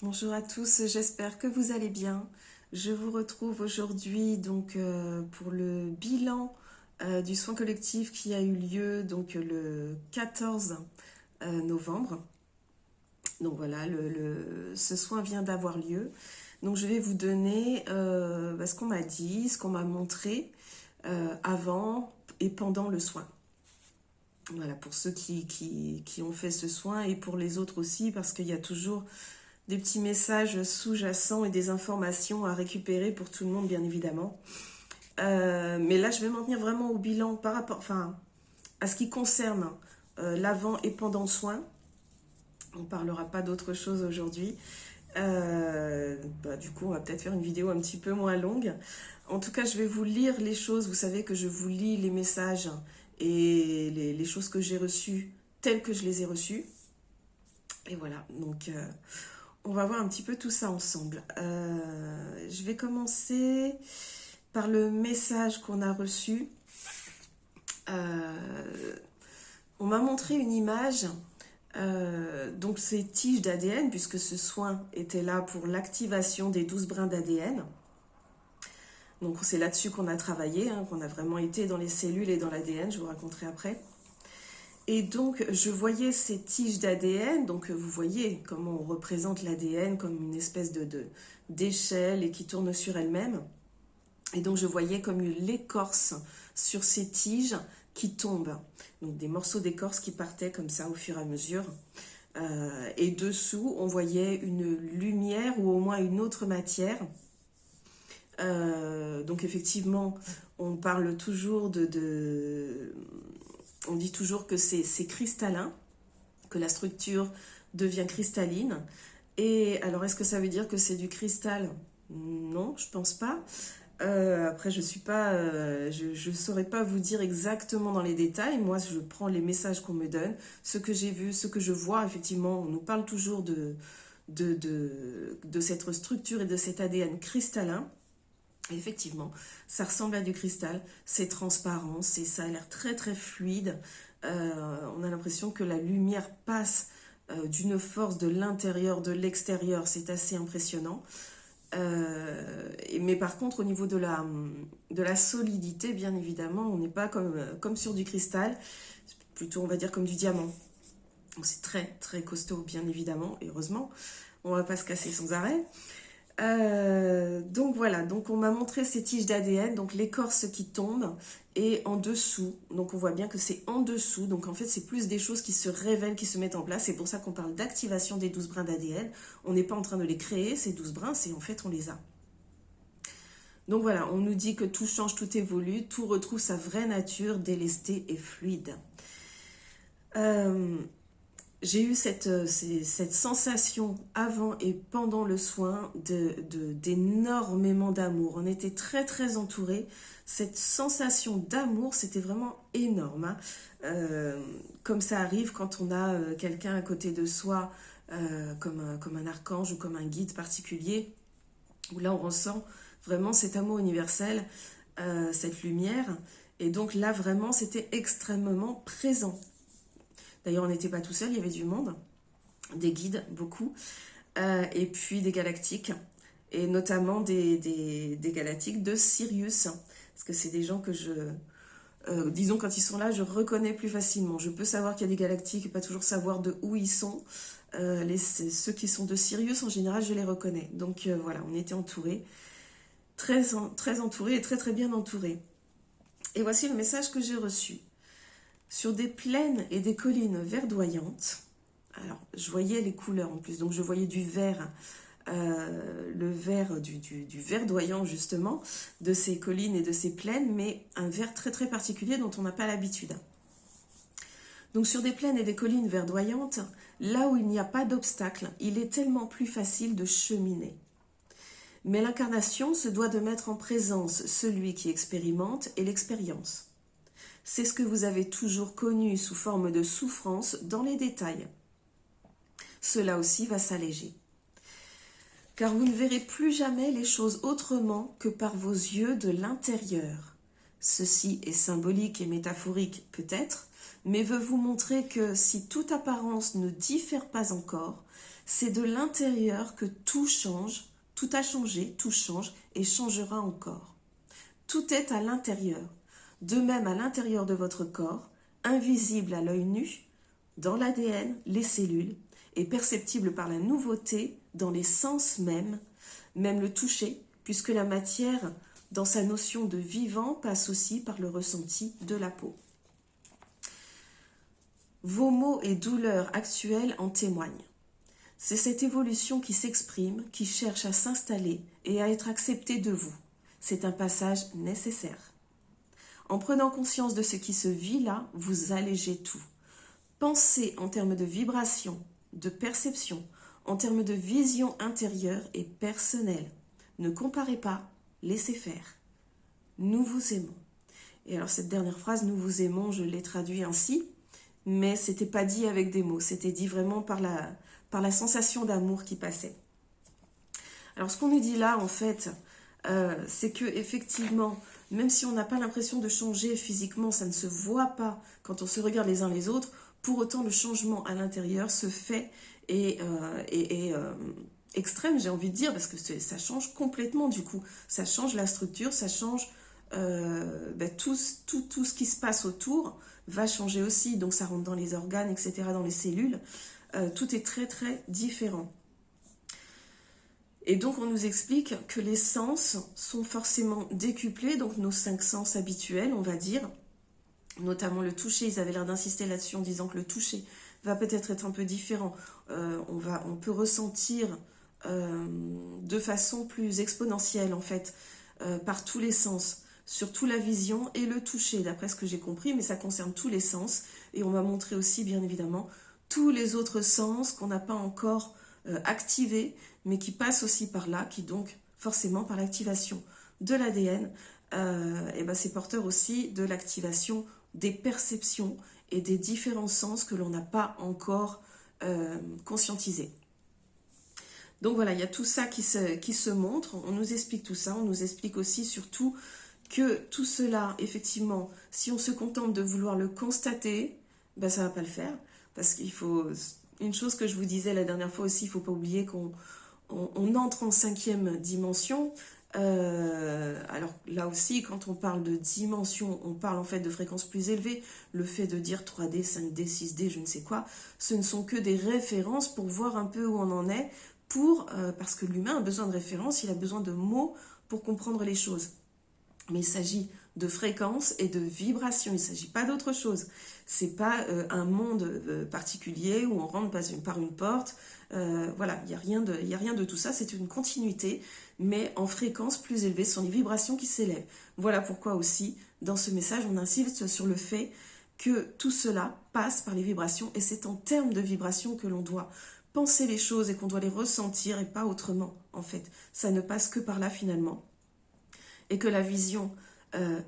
Bonjour à tous, j'espère que vous allez bien. Je vous retrouve aujourd'hui donc pour le bilan du soin collectif qui a eu lieu donc le 14 novembre. Donc voilà, ce soin vient d'avoir lieu. Donc je vais vous donner ce qu'on m'a dit, ce qu'on m'a montré avant et pendant le soin. Voilà, pour ceux qui ont fait ce soin et pour les autres aussi, parce qu'il y a toujours des petits messages sous-jacents et des informations à récupérer pour tout le monde, bien évidemment. Mais là, je vais m'en tenir vraiment au bilan par rapport, enfin, à ce qui concerne l'avant et pendant le soin. On ne parlera pas d'autre chose aujourd'hui. Du coup, on va peut-être faire une vidéo un petit peu moins longue. En tout cas, je vais vous lire les choses. Vous savez que je vous lis les messages et les choses que j'ai reçues telles que je les ai reçues. Et voilà, donc on va voir un petit peu tout ça ensemble. Je vais commencer par le message qu'on a reçu. On m'a montré une image, donc c'est tiges d'ADN, puisque ce soin était là pour l'activation des 12 brins d'ADN. Donc c'est là-dessus qu'on a travaillé, qu'on a vraiment été dans les cellules et dans l'ADN, je vous raconterai après. Et donc, je voyais ces tiges d'ADN, donc vous voyez comment on représente l'ADN comme une espèce d'échelle et qui tourne sur elle-même. Et donc, je voyais comme l'écorce sur ces tiges qui tombent. Donc, des morceaux d'écorce qui partaient comme ça au fur et à mesure. Et dessous, on voyait une lumière ou au moins une autre matière. Donc, effectivement, on parle toujours on dit toujours que c'est cristallin, que la structure devient cristalline. Et alors, est-ce que ça veut dire que c'est du cristal? Non, je pense pas. Après, je saurais pas vous dire exactement dans les détails. Moi, je prends les messages qu'on me donne, ce que j'ai vu, ce que je vois. Effectivement, on nous parle toujours de cette structure et de cet ADN cristallin. Et effectivement, ça ressemble à du cristal, c'est transparent, ça a l'air très très fluide. On a l'impression que la lumière passe d'une force de l'intérieur, de l'extérieur, c'est assez impressionnant. Mais par contre, au niveau de la solidité, bien évidemment, on n'est pas comme sur du cristal, plutôt on va dire comme du diamant. Donc c'est très très costaud, bien évidemment, et heureusement, on ne va pas se casser sans arrêt. Donc voilà, donc on m'a montré ces tiges d'ADN, donc l'écorce qui tombe, et en dessous, donc on voit bien que c'est en dessous, donc en fait c'est plus des choses qui se révèlent, qui se mettent en place, c'est pour ça qu'on parle d'activation des 12 brins d'ADN, on n'est pas en train de les créer, ces 12 brins, c'est en fait on les a. Donc voilà, on nous dit que tout change, tout évolue, tout retrouve sa vraie nature délestée et fluide. J'ai eu cette sensation avant et pendant le soin d'énormément d'amour. On était très très entourés. Cette sensation d'amour, c'était vraiment énorme. Comme ça arrive quand on a quelqu'un à côté de soi, comme un archange ou comme un guide particulier, où là on ressent vraiment cet amour universel, cette lumière. Et donc là vraiment c'était extrêmement présent. D'ailleurs, on n'était pas tout seul, il y avait du monde, des guides, beaucoup, et puis des galactiques, et notamment des galactiques de Sirius, parce que c'est des gens que disons, quand ils sont là, je reconnais plus facilement. Je peux savoir qu'il y a des galactiques et pas toujours savoir de où ils sont. Ceux qui sont de Sirius, en général, je les reconnais. Donc voilà, on était entourés, très entourés et très très bien entourés. Et voici le message que j'ai reçu. Sur des plaines et des collines verdoyantes, alors je voyais les couleurs en plus, donc je voyais du vert, le vert du verdoyant justement, de ces collines et de ces plaines, mais un vert très très particulier dont on n'a pas l'habitude. Donc sur des plaines et des collines verdoyantes, là où il n'y a pas d'obstacle, il est tellement plus facile de cheminer. Mais l'incarnation se doit de mettre en présence celui qui expérimente et l'expérience. C'est ce que vous avez toujours connu sous forme de souffrance dans les détails. Cela aussi va s'alléger. Car vous ne verrez plus jamais les choses autrement que par vos yeux de l'intérieur. Ceci est symbolique et métaphorique peut-être, mais veut vous montrer que si toute apparence ne diffère pas encore, C'est de l'intérieur que tout change, tout a changé, tout change et changera encore. Tout est à l'intérieur. De même à l'intérieur de votre corps, invisible à l'œil nu, dans l'ADN, les cellules, et perceptible par la nouveauté dans les sens mêmes, même le toucher, puisque la matière, dans sa notion de vivant, passe aussi par le ressenti de la peau. Vos maux et douleurs actuelles en témoignent. C'est cette évolution qui s'exprime, qui cherche à s'installer et à être acceptée de vous. C'est un passage nécessaire. En prenant conscience de ce qui se vit là, vous allégez tout. Pensez en termes de vibration, de perception, en termes de vision intérieure et personnelle. Ne comparez pas, laissez faire. Nous vous aimons. Et alors cette dernière phrase, nous vous aimons, je l'ai traduit ainsi, mais c'était pas dit avec des mots, c'était dit vraiment par la sensation d'amour qui passait. Alors ce qu'on nous dit là, en fait, c'est que effectivement, même si on n'a pas l'impression de changer physiquement, ça ne se voit pas quand on se regarde les uns les autres, pour autant le changement à l'intérieur se fait et extrême, j'ai envie de dire, parce que ça change complètement du coup. Ça change la structure, ça change tout ce qui se passe autour va changer aussi. Donc ça rentre dans les organes, etc., dans les cellules. Tout est très très différent. Et donc on nous explique que les sens sont forcément décuplés, donc nos 5 sens habituels, on va dire, notamment le toucher. Ils avaient l'air d'insister là-dessus en disant que le toucher va peut-être être un peu différent. On peut ressentir de façon plus exponentielle en fait, par tous les sens, surtout la vision et le toucher, d'après ce que j'ai compris, mais ça concerne tous les sens. Et on va montrer aussi, bien évidemment, tous les autres sens qu'on n'a pas encore activés, mais qui passent aussi par là, qui donc, forcément, par l'activation de l'ADN, c'est porteur aussi de l'activation des perceptions et des différents sens que l'on n'a pas encore conscientisés. Donc voilà, il y a tout ça qui se montre, on nous explique tout ça, on nous explique aussi surtout que tout cela, effectivement, si on se contente de vouloir le constater, ça ne va pas le faire, parce qu'il faut... Une chose que je vous disais la dernière fois aussi, il ne faut pas oublier qu'on entre en 5e dimension. Alors là aussi, quand on parle de dimension, on parle en fait de fréquences plus élevées. Le fait de dire 3D, 5D, 6D, je ne sais quoi, ce ne sont que des références pour voir un peu où on en est, parce que l'humain a besoin de références, il a besoin de mots pour comprendre les choses. Mais il s'agit de fréquences et de vibrations, il ne s'agit pas d'autre chose. C'est pas un monde particulier où on rentre par une porte. Voilà, il n'y a rien de tout ça, c'est une continuité, mais en fréquences plus élevées, ce sont les vibrations qui s'élèvent. Voilà pourquoi aussi, dans ce message, on insiste sur le fait que tout cela passe par les vibrations, et c'est en termes de vibrations que l'on doit penser les choses et qu'on doit les ressentir et pas autrement, en fait. Ça ne passe que par là, finalement. Et que la vision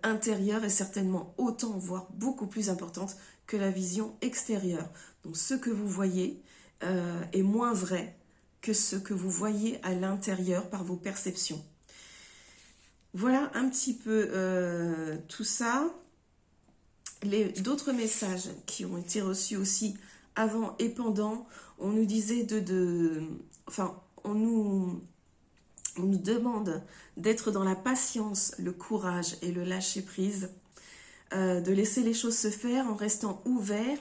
intérieure est certainement autant, voire beaucoup plus importante que la vision extérieure. Donc ce que vous voyez est moins vrai que ce que vous voyez à l'intérieur par vos perceptions. Voilà un petit peu tout ça. D'autres messages qui ont été reçus aussi avant et pendant, on nous disait on nous demande d'être dans la patience, le courage et le lâcher-prise, de laisser les choses se faire en restant ouvert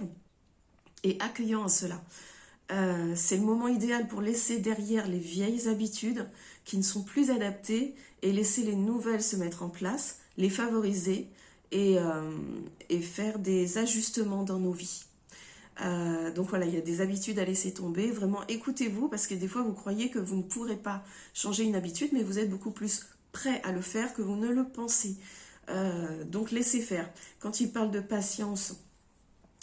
et accueillant à cela. C'est le moment idéal pour laisser derrière les vieilles habitudes qui ne sont plus adaptées et laisser les nouvelles se mettre en place, les favoriser et faire des ajustements dans nos vies. Donc voilà, il y a des habitudes à laisser tomber. Vraiment, écoutez-vous, parce que des fois, vous croyez que vous ne pourrez pas changer une habitude, mais vous êtes beaucoup plus prêt à le faire que vous ne le pensez. Donc laissez faire. Quand il parle de patience,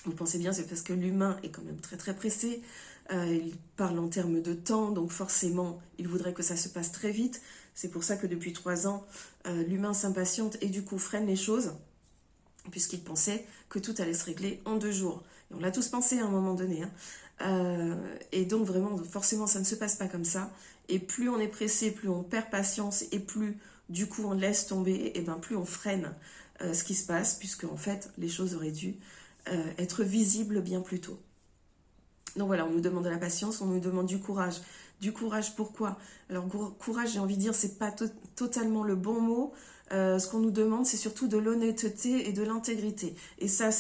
vous pensez bien, c'est parce que l'humain est quand même très très pressé. Il parle en termes de temps, donc forcément, il voudrait que ça se passe très vite. C'est pour ça que depuis 3 ans, l'humain s'impatiente et du coup freine les choses, puisqu'il pensait que tout allait se régler en 2 jours. Et on l'a tous pensé à un moment donné. Et donc vraiment, forcément, ça ne se passe pas comme ça. Et plus on est pressé, plus on perd patience, et plus du coup on laisse tomber, et plus on freine ce qui se passe, puisque en fait, les choses auraient dû être visibles bien plus tôt. Donc voilà, on nous demande de la patience, on nous demande du courage. Du courage, pourquoi? Alors courage, j'ai envie de dire, c'est pas totalement le bon mot. Ce qu'on nous demande, c'est surtout de l'honnêteté et de l'intégrité. Et ça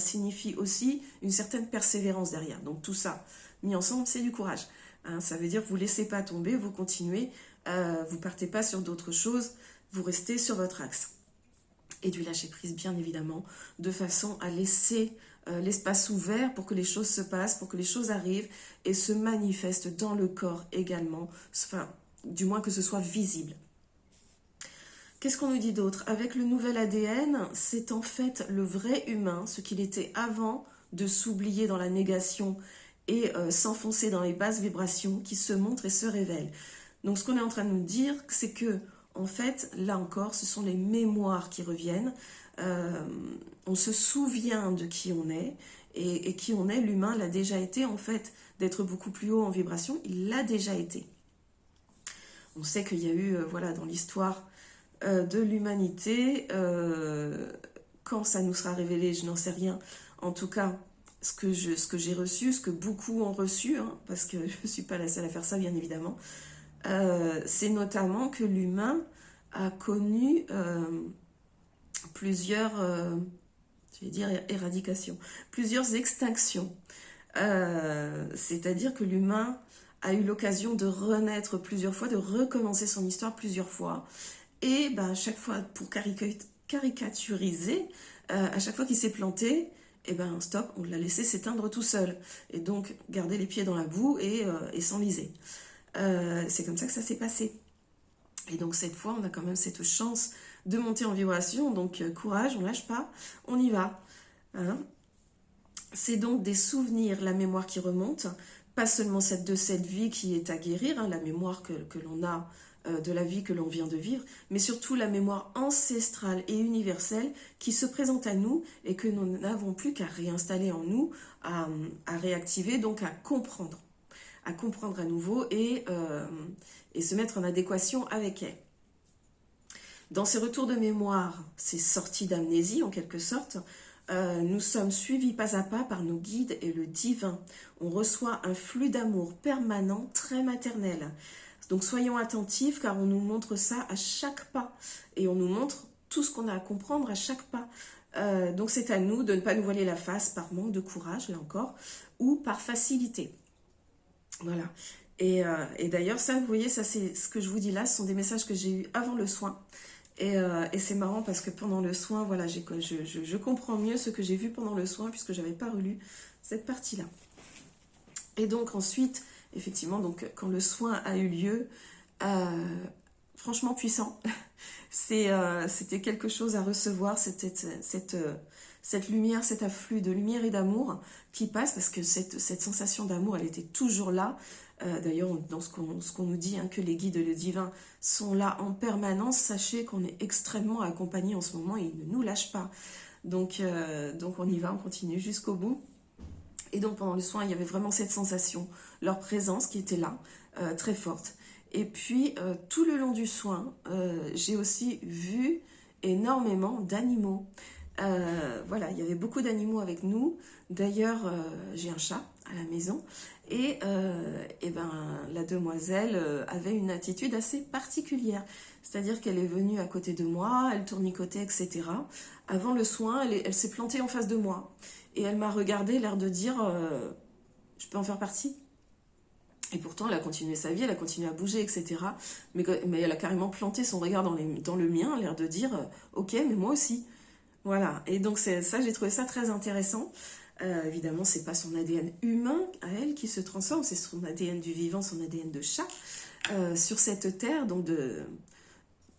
signifie aussi une certaine persévérance derrière. Donc tout ça, mis ensemble, c'est du courage. Hein, ça veut dire que vous ne laissez pas tomber, vous continuez, vous ne partez pas sur d'autres choses, vous restez sur votre axe. Et du lâcher prise, bien évidemment, de façon à laisser l'espace ouvert pour que les choses se passent, pour que les choses arrivent et se manifestent dans le corps également, enfin, du moins que ce soit visible. Qu'est-ce qu'on nous dit d'autre? Avec le nouvel ADN, c'est en fait le vrai humain, ce qu'il était avant de s'oublier dans la négation et s'enfoncer dans les basses vibrations, qui se montre et se révèle. Donc ce qu'on est en train de nous dire, c'est que, en fait, là encore, ce sont les mémoires qui reviennent. On se souvient de qui on est, et qui on est, l'humain l'a déjà été, en fait, d'être beaucoup plus haut en vibration, il l'a déjà été. On sait qu'il y a eu, voilà, dans l'histoire de l'humanité, quand ça nous sera révélé, je n'en sais rien. En tout cas, ce que j'ai reçu, ce que beaucoup ont reçu, hein, parce que je ne suis pas la seule à faire ça, bien évidemment, c'est notamment que l'humain a connu plusieurs, je vais dire éradications, plusieurs extinctions. C'est-à-dire que l'humain a eu l'occasion de renaître plusieurs fois, de recommencer son histoire plusieurs fois. Et ben, à chaque fois, pour caricaturiser, à chaque fois qu'il s'est planté, et ben stop, on l'a laissé s'éteindre tout seul. Et donc, garder les pieds dans la boue et s'enliser. C'est comme ça que ça s'est passé. Et donc cette fois, on a quand même cette chance de monter en vibration. Donc courage, on lâche pas, on y va. Hein, c'est donc des souvenirs, la mémoire qui remonte. Pas seulement celle de cette vie qui est à guérir, hein, la mémoire que l'on a de la vie que l'on vient de vivre, mais surtout la mémoire ancestrale et universelle qui se présente à nous et que nous n'avons plus qu'à réinstaller en nous, à réactiver, donc à comprendre à nouveau et se mettre en adéquation avec elle. Dans ces retours de mémoire, ces sorties d'amnésie en quelque sorte, nous sommes suivis pas à pas par nos guides et le divin. On reçoit un flux d'amour permanent, très maternel. Donc soyons attentifs car on nous montre ça à chaque pas et on nous montre tout ce qu'on a à comprendre à chaque pas. Donc c'est à nous de ne pas nous voiler la face par manque de courage, là encore, ou par facilité. Voilà. Et d'ailleurs, ça, vous voyez, ça c'est ce que je vous dis là, ce sont des messages que j'ai eus avant le soin. Et c'est marrant parce que pendant le soin, voilà, je comprends mieux ce que j'ai vu pendant le soin puisque je n'avais pas relu cette partie-là. Et donc ensuite, effectivement, donc, quand le soin a eu lieu, franchement puissant, c'était quelque chose à recevoir, c'était cette lumière, cet afflux de lumière et d'amour qui passe, parce que cette sensation d'amour, elle était toujours là. D'ailleurs, dans ce qu'on nous dit, hein, que les guides et le divin sont là en permanence, sachez qu'on est extrêmement accompagnés en ce moment et ils ne nous lâchent pas. Donc on y va, on continue jusqu'au bout. Et donc pendant le soin, il y avait vraiment cette sensation, leur présence qui était là, très forte. Et puis tout le long du soin, j'ai aussi vu énormément d'animaux. Voilà, il y avait beaucoup d'animaux avec nous. D'ailleurs, j'ai un chat à la maison. Et ben, la demoiselle avait une attitude assez particulière. C'est-à-dire qu'elle est venue à côté de moi, elle tournicotait, etc. Avant le soin, elle s'est plantée en face de moi. Et elle m'a regardé, l'air de dire je peux en faire partie? Et pourtant, elle a continué sa vie, elle a continué à bouger, etc. Mais elle a carrément planté son regard dans le mien, l'air de dire ok, mais moi aussi. Voilà. Et donc, ça, j'ai trouvé ça très intéressant. Évidemment, c'est pas son ADN humain à elle qui se transforme, c'est son ADN du vivant, son ADN de chat sur cette terre. Donc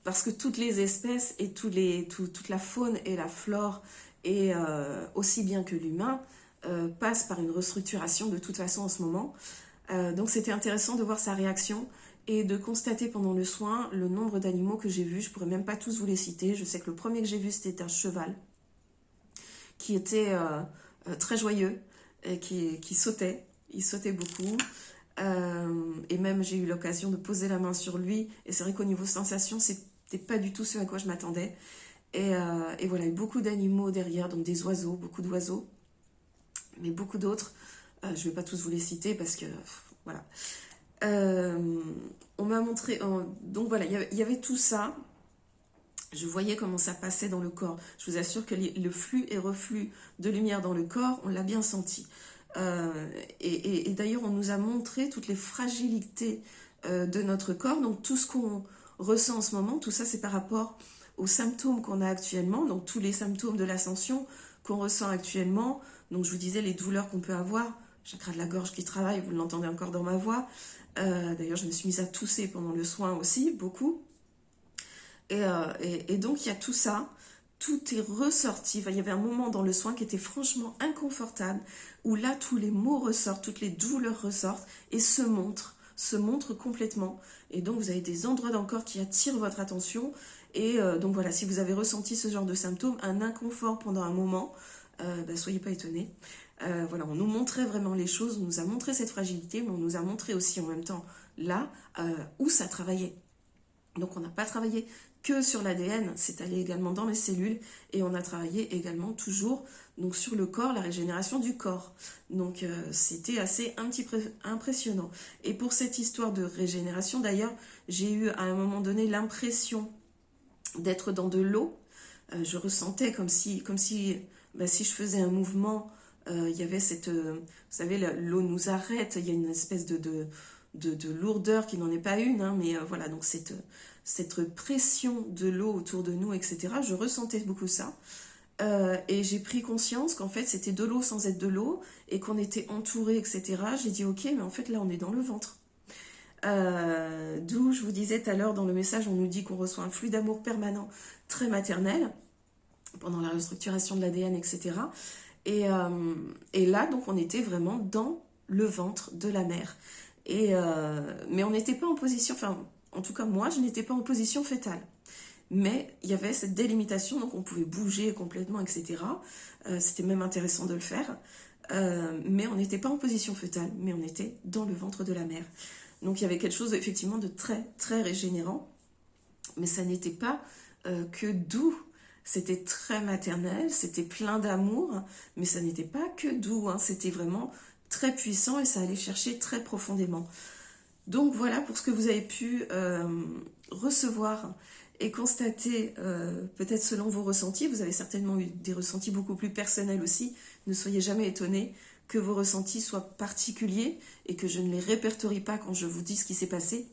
parce que toutes les espèces et toute la faune et la flore, et aussi bien que l'humain, passent par une restructuration de toute façon en ce moment. Donc c'était intéressant de voir sa réaction et de constater pendant le soin le nombre d'animaux que j'ai vus. Je pourrais même pas tous vous les citer. Je sais que le premier que j'ai vu, c'était un cheval qui était très joyeux et qui sautait. Il sautait beaucoup. Et même j'ai eu l'occasion de poser la main sur lui. Et c'est vrai qu'au niveau sensation, c'était pas du tout ce à quoi je m'attendais. Et voilà, il y a eu beaucoup d'animaux derrière, donc des oiseaux, beaucoup d'oiseaux, mais beaucoup d'autres Je ne vais pas tous vous les citer parce que, voilà. On m'a montré, donc voilà, il y avait tout ça. Je voyais comment ça passait dans le corps. Je vous assure que le flux et reflux de lumière dans le corps, on l'a bien senti. Et d'ailleurs, on nous a montré toutes les fragilités de notre corps. Donc tout ce qu'on ressent en ce moment, tout ça c'est par rapport aux symptômes qu'on a actuellement. Donc tous les symptômes de l'ascension qu'on ressent actuellement. Donc je vous disais les douleurs qu'on peut avoir. Chakra de la gorge qui travaille, vous l'entendez encore dans ma voix. D'ailleurs, je me suis mise à tousser pendant le soin aussi, beaucoup. Et donc, il y a tout ça, tout est ressorti. Enfin, il y avait un moment dans le soin qui était franchement inconfortable, où là, tous les mots ressortent, toutes les douleurs ressortent et se montrent complètement. Et donc, vous avez des endroits dans le corps qui attirent votre attention. Et donc, voilà, si vous avez ressenti ce genre de symptômes, un inconfort pendant un moment, soyez pas étonnés. Voilà, on nous montrait vraiment les choses, on nous a montré cette fragilité, mais on nous a montré aussi en même temps là où ça travaillait. Donc, on n'a pas travaillé que sur l'ADN, c'est allé également dans les cellules et on a travaillé également toujours donc sur le corps, la régénération du corps. Donc c'était assez un petit peu impressionnant. Et pour cette histoire de régénération, d'ailleurs, j'ai eu à un moment donné l'impression d'être dans de l'eau. Je ressentais comme si si je faisais un mouvement, il y avait cette, vous savez, l'eau nous arrête, il y a une espèce de lourdeur qui n'en est pas une, hein, mais voilà, donc cette pression de l'eau autour de nous, etc. Je ressentais beaucoup ça. Et j'ai pris conscience qu'en fait, c'était de l'eau sans être de l'eau, et qu'on était entouré, etc. J'ai dit, ok, mais en fait, là, on est dans le ventre. D'où, je vous disais tout à l'heure, dans le message, on nous dit qu'on reçoit un flux d'amour permanent, très maternel, pendant la restructuration de l'ADN, etc. Et là, donc, on était vraiment dans le ventre de la mère. Mais on n'était pas en position, enfin, en tout cas, moi, je n'étais pas en position fœtale. Mais il y avait cette délimitation, donc on pouvait bouger complètement, etc. C'était même intéressant de le faire. Mais on n'était pas en position fœtale, mais on était dans le ventre de la mère. Donc il y avait quelque chose, effectivement, de très, très régénérant. Mais ça n'était pas que doux. C'était très maternel, c'était plein d'amour, mais ça n'était pas que doux, hein. C'était vraiment très puissant et ça allait chercher très profondément. Donc voilà pour ce que vous avez pu recevoir et constater, peut-être selon vos ressentis. Vous avez certainement eu des ressentis beaucoup plus personnels aussi. Ne soyez jamais étonnés que vos ressentis soient particuliers et que je ne les répertorie pas quand je vous dis ce qui s'est passé.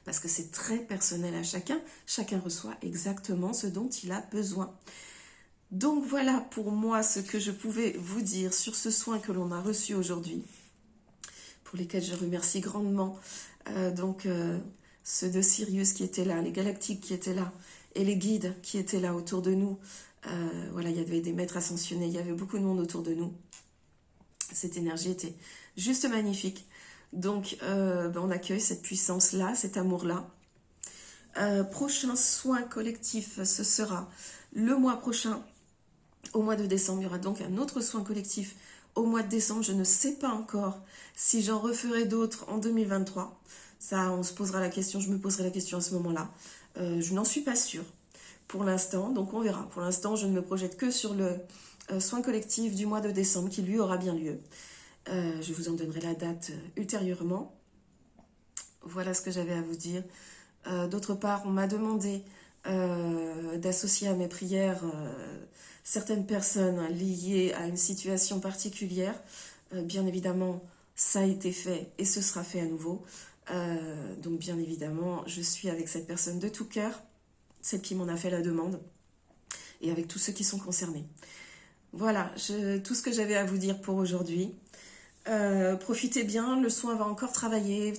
Parce que c'est très personnel à chacun. Chacun reçoit exactement ce dont il a besoin. Donc voilà pour moi ce que je pouvais vous dire sur ce soin que l'on a reçu aujourd'hui, pour lesquels je remercie grandement ceux de Sirius qui étaient là, les galactiques qui étaient là, et les guides qui étaient là autour de nous. Voilà, il y avait des maîtres ascensionnés, il y avait beaucoup de monde autour de nous. Cette énergie était juste magnifique. Donc, on accueille cette puissance-là, cet amour-là. Prochain soin collectif, ce sera le mois prochain, au mois de décembre. Il y aura donc un autre soin collectif au mois de décembre. Je ne sais pas encore si j'en referai d'autres en 2023. Ça, on se posera la question, je me poserai la question à ce moment-là. Je n'en suis pas sûre pour l'instant, donc on verra. Pour l'instant, je ne me projette que sur le soin collectif du mois de décembre qui, lui, aura bien lieu. Je vous en donnerai la date ultérieurement. Voilà ce que j'avais à vous dire. D'autre part, on m'a demandé d'associer à mes prières certaines personnes liées à une situation particulière. Bien évidemment, ça a été fait et ce sera fait à nouveau. Donc bien évidemment, je suis avec cette personne de tout cœur, celle qui m'en a fait la demande, et avec tous ceux qui sont concernés. Voilà, tout ce que j'avais à vous dire pour aujourd'hui. Profitez bien, le soin va encore travailler.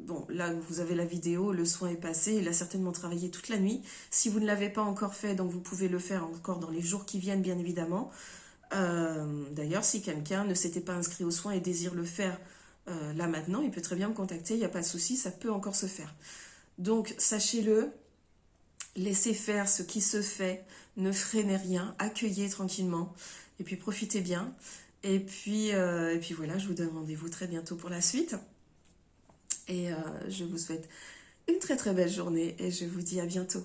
Bon, là vous avez la vidéo, le soin est passé, il a certainement travaillé toute la nuit. Si vous ne l'avez pas encore fait, donc vous pouvez le faire encore dans les jours qui viennent, bien évidemment. D'ailleurs, si quelqu'un ne s'était pas inscrit au soin et désire le faire là maintenant, il peut très bien me contacter, il n'y a pas de souci, ça peut encore se faire. Donc, sachez-le, laissez faire ce qui se fait, ne freinez rien, accueillez tranquillement, et puis profitez bien. Et puis voilà, je vous donne rendez-vous très bientôt pour la suite. Et je vous souhaite une très très belle journée et je vous dis à bientôt.